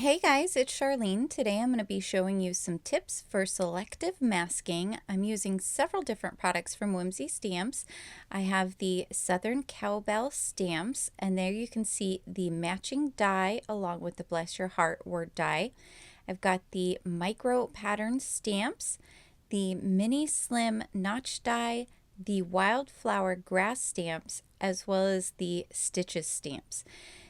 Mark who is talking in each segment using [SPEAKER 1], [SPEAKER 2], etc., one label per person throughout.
[SPEAKER 1] Hey guys, it's Charlene. Today I'm going to be showing you some tips for selective masking. I'm using several different products from Whimsy Stamps. I have the Southern Cowbell stamps, and there you can see the matching die along with the Bless Your Heart word die. I've got the micro pattern stamps, the mini slim notch die, the wildflower grass stamps, as well as the stitches stamps.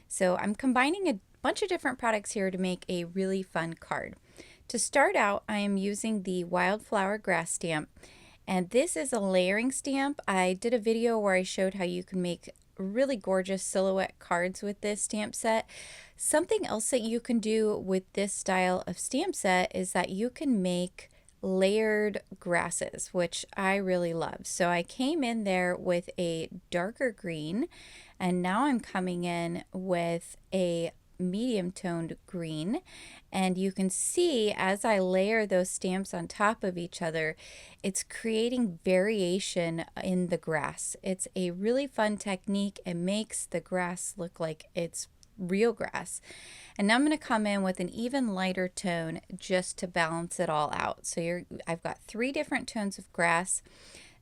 [SPEAKER 1] So I'm combining a bunch of different products here to make a really fun card. To start out, I am using the wildflower grass stamp, and this is a layering stamp. I did a video where I showed how you can make really gorgeous silhouette cards with this stamp set. Something else that you can do with this style of stamp set is that you can make layered grasses, which I really love. So I came in there with a darker green, and now I'm coming in with a medium toned green, and you can see as I layer those stamps on top of each other, it's creating variation in the grass. It's a really fun technique. It makes the grass look like it's real grass. And now I'm going to come in with an even lighter tone just to balance it all out. So I've got 3 different tones of grass.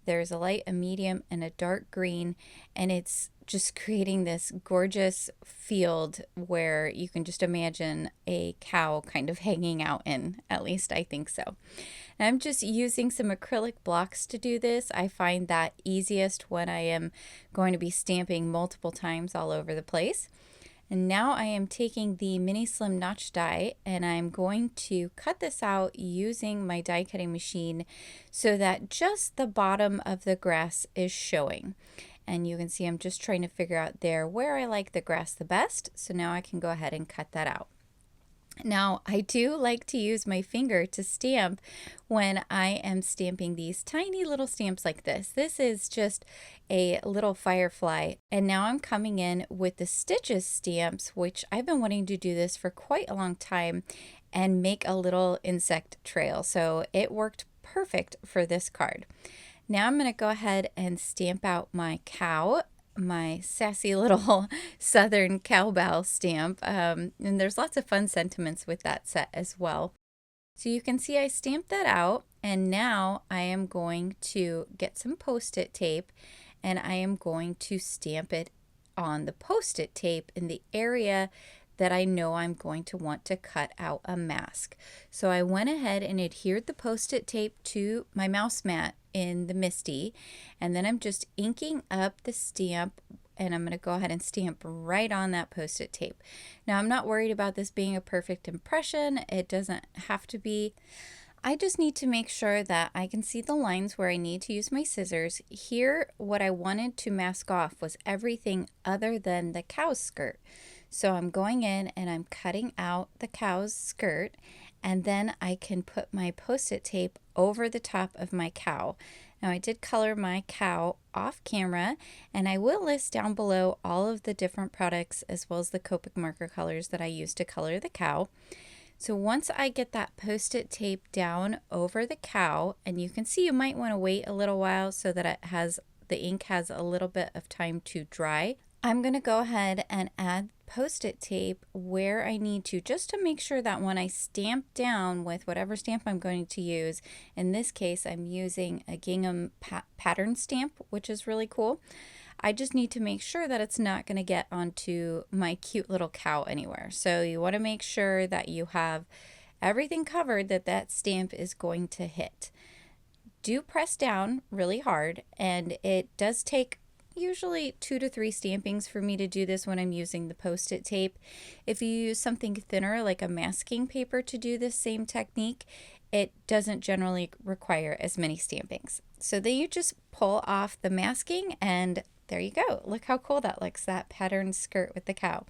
[SPEAKER 1] There's a light, a medium, and a dark green, and it's just creating this gorgeous field where you can just imagine a cow kind of hanging out in. At least I think so. And I'm just using some acrylic blocks to do this. I find that easiest when I am going to be stamping multiple times all over the place. And now I am taking the mini slim notch die, and I'm going to cut this out using my die cutting machine so that just the bottom of the grass is showing. And you can see I'm just trying to figure out there where I like the grass the best. So now I can go ahead and cut that out. Now, I do like to use my finger to stamp when I am stamping these tiny little stamps like this. This is just a little firefly. And now I'm coming in with the stitches stamps, which I've been wanting to do this for quite a long time, and make a little insect trail. So it worked perfect for this card. Now I'm going to go ahead and stamp out my cow, my sassy little Southern Cowbell stamp, and there's lots of fun sentiments with that set as well. So you can see I stamped that out, and now I am going to get some Post-it tape, and I am going to stamp it on the Post-it tape in the area that I know I'm going to want to cut out a mask. So I went ahead and adhered the Post-it tape to my mouse mat in the Misty, and then I'm just inking up the stamp, and I'm going to go ahead and stamp right on that Post-it tape. Now I'm not worried about this being a perfect impression. It doesn't have to be. I just need to make sure that I can see the lines where I need to use my scissors. Here, what I wanted to mask off was everything other than the cow's skirt. So I'm going in and I'm cutting out the cow's skirt, and then I can put my Post-it tape over the top of my cow. Now I did color my cow off camera, and I will list down below all of the different products as well as the Copic marker colors that I use to color the cow. So once I get that Post-it tape down over the cow, and you can see you might want to wait a little while so that the ink has a little bit of time to dry. I'm going to go ahead and add Post-it tape where I need to, just to make sure that when I stamp down with whatever stamp I'm going to use, in this case I'm using a gingham pattern stamp, which is really cool. I just need to make sure that it's not going to get onto my cute little cow anywhere. So you want to make sure that you have everything covered that stamp is going to hit. Do press down really hard, and it does take usually 2 to 3 stampings for me to do this when I'm using the Post-it tape. If you use something thinner like a masking paper to do this same technique, it doesn't generally require as many stampings. So then you just pull off the masking, and there you go. Look how cool that looks, that patterned skirt with the cow.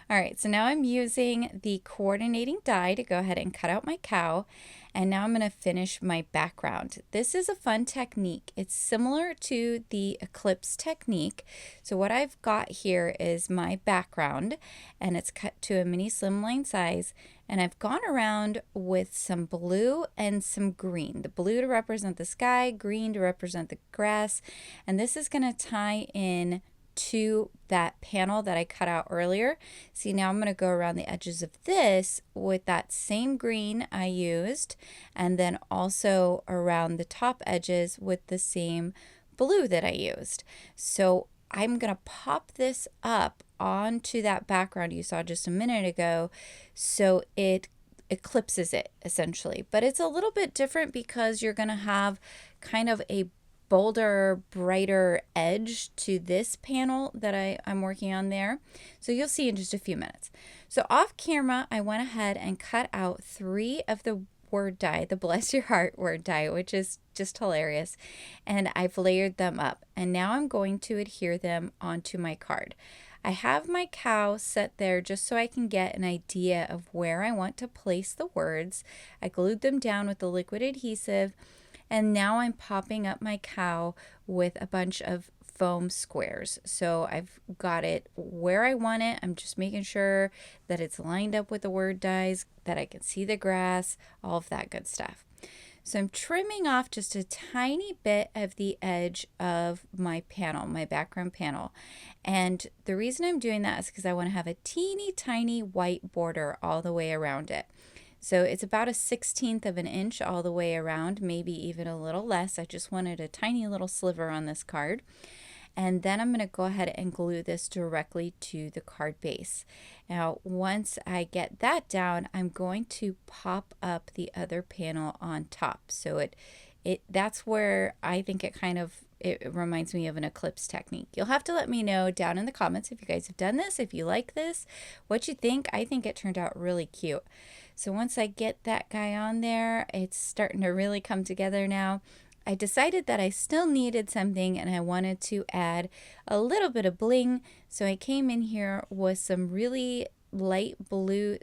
[SPEAKER 1] All right, so now I'm using the coordinating die to go ahead and cut out my cow, and now I'm going to finish my background. This is a fun technique. It's similar to the eclipse technique. So what I've got here is my background, and it's cut to a mini slimline size, and I've gone around with some blue and some green. The blue to represent the sky, green to represent the grass, and this is going to tie in to that panel that I cut out earlier. See, now I'm going to go around the edges of this with that same green I used, and then also around the top edges with the same blue that I used. So I'm going to pop this up onto that background you saw just a minute ago so it eclipses it essentially. But it's a little bit different because you're going to have kind of a bolder, brighter edge to this panel that I'm working on there. So you'll see in just a few minutes. So off camera, I went ahead and cut out 3 of the word die, the Bless Your Heart word die, which is just hilarious. And I've layered them up. And now I'm going to adhere them onto my card. I have my cow set there just so I can get an idea of where I want to place the words. I glued them down with the liquid adhesive, and now I'm popping up my cow with a bunch of foam squares. So I've got it where I want it. I'm just making sure that it's lined up with the word dies, that I can see the grass, all of that good stuff. So I'm trimming off just a tiny bit of the edge of my panel, my background panel. And the reason I'm doing that is because I want to have a teeny tiny white border all the way around it. So it's about a 1/16 of an inch all the way around, maybe even a little less. I just wanted a tiny little sliver on this card. And then I'm going to go ahead and glue this directly to the card base. Now, once I get that down, I'm going to pop up the other panel on top. So that's where I think it reminds me of an eclipse technique. You'll have to let me know down in the comments if you guys have done this, if you like this, what you think. I think it turned out really cute. So once I get that guy on there, it's starting to really come together now. I decided that I still needed something and I wanted to add a little bit of bling. So I came in here with some really light blue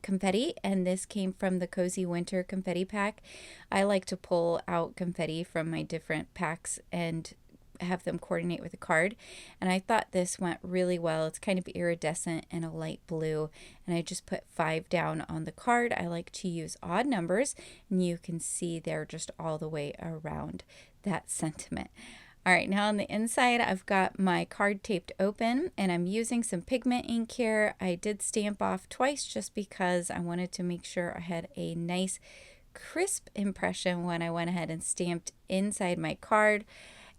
[SPEAKER 1] confetti, and this came from the Cozy Winter confetti pack. I like to pull out confetti from my different packs and have them coordinate with the card, and I thought this went really well. It's kind of iridescent and a light blue, and I just put 5 down on the card. I like to use odd numbers, and you can see they're just all the way around that sentiment. All right, now on the inside, I've got my card taped open, and I'm using some pigment ink here. I did stamp off twice just because I wanted to make sure I had a nice crisp impression when I went ahead and stamped inside my card.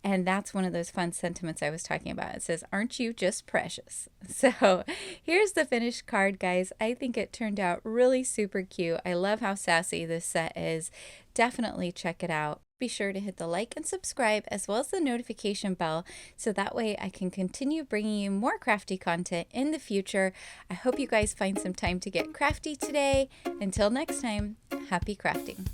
[SPEAKER 1] And that's one of those fun sentiments I was talking about. It says, "Aren't you just precious?" So here's the finished card, guys. I think it turned out really super cute. I love how sassy this set is. Definitely check it out. Be sure to hit the like and subscribe as well as the notification bell so that way I can continue bringing you more crafty content in the future. I hope you guys find some time to get crafty today. Until next time, happy crafting.